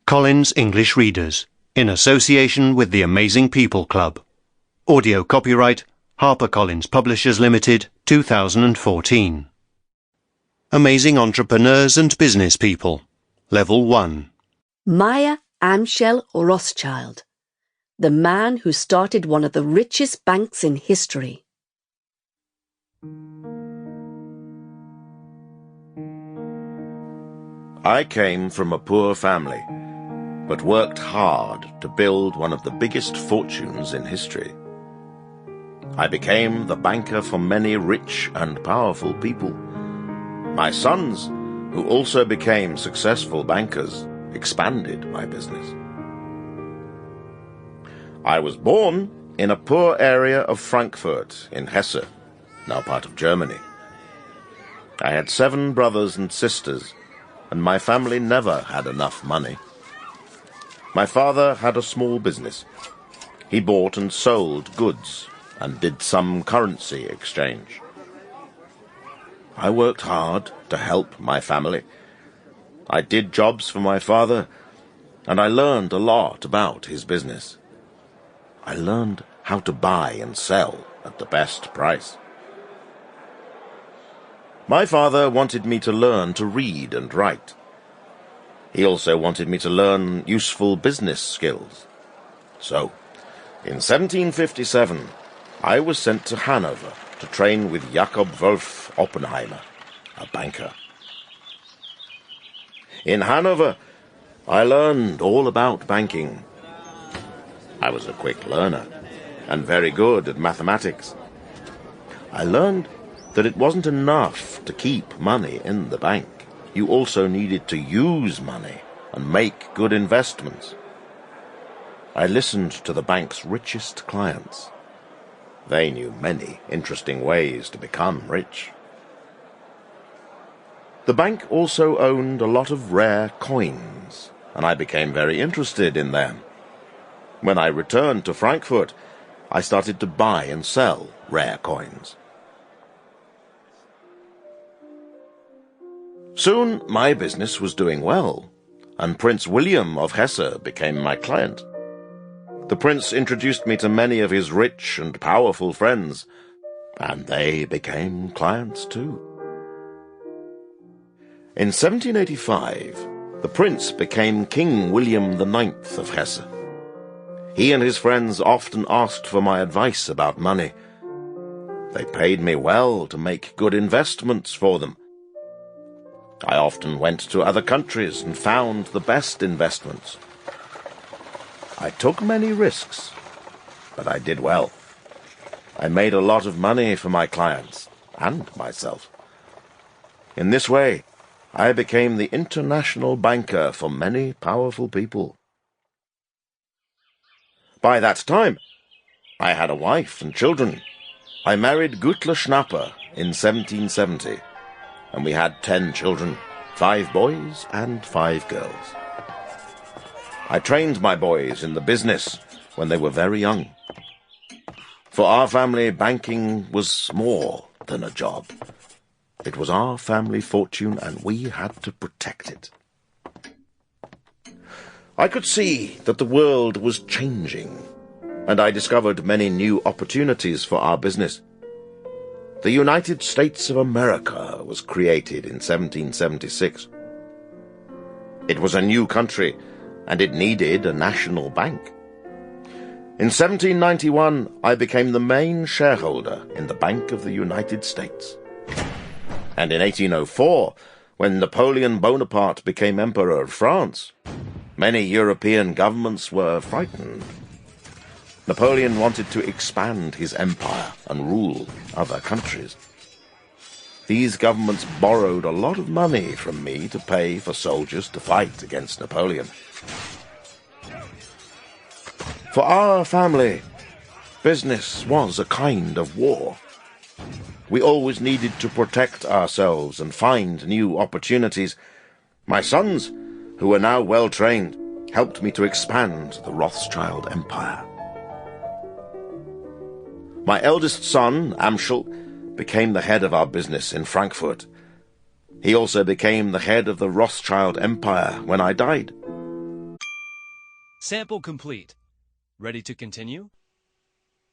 Collins English Readers, in association with the Amazing People Club. Audio copyright, HarperCollins Publishers Limited, 2014. Amazing Entrepreneurs and Business People. Level 1. Meyer Amschel Rothschild, the man who started one of the richest banks in history. I came from a poor family, but worked hard to build one of the biggest fortunes in history. I became the banker for many rich and powerful people. My sons, who also became successful bankers, expanded my business. I was born in a poor area of Frankfurt in Hesse, now part of Germany. I had 7 brothers and sisters, and my family never had enough money. My father had a small business. He bought and sold goods and did some currency exchange. I worked hard to help my family. I did jobs for my father, and I learned a lot about his business. I learned how to buy and sell at the best price. My father wanted me to learn to read and write. He also wanted me to learn useful business skills. So, in 1757, I was sent to Hanover to train with Jakob Wolf Oppenheimer, a banker. In Hanover, I learned all about banking. I was a quick learner and very good at mathematics. I learned that it wasn't enough to keep money in the bank. You also needed to use money and make good investments. I listened to the bank's richest clients. They knew many interesting ways to become rich. The bank also owned a lot of rare coins, and I became very interested in them. When I returned to Frankfurt, I started to buy and sell rare coins. Soon my business was doing well, and Prince William of Hesse became my client. The prince introduced me to many of his rich and powerful friends, and they became clients too. In 1785, the prince became King William IX of Hesse. He and his friends often asked for my advice about money. They paid me well to make good investments for them. I often went to other countries and found the best investments. I took many risks, but I did well. I made a lot of money for my clients and myself. In this way, I became the international banker for many powerful people. By that time, I had a wife and children. I married Gütle Schnapper in 1770. And we had 10 children, 5 boys and 5 girls. I trained my boys in the business when they were very young. For our family, banking was more than a job. It was our family fortune, and we had to protect it. I could see that the world was changing, and I discovered many new opportunities for our business. The United States of America was created in 1776. It was a new country, and it needed a national bank. In 1791, I became the main shareholder in the Bank of the United States. And in 1804, when Napoleon Bonaparte became Emperor of France, many European governments were frightened. Napoleon wanted to expand his empire and rule other countries. These governments borrowed a lot of money from me to pay for soldiers to fight against Napoleon. For our family, business was a kind of war. We always needed to protect ourselves and find new opportunities. My sons, who were now well trained, helped me to expand the Rothschild empire. My eldest son, Amschel, became the head of our business in Frankfurt. He also became the head of the Rothschild empire when I died. Sample complete. Ready to continue?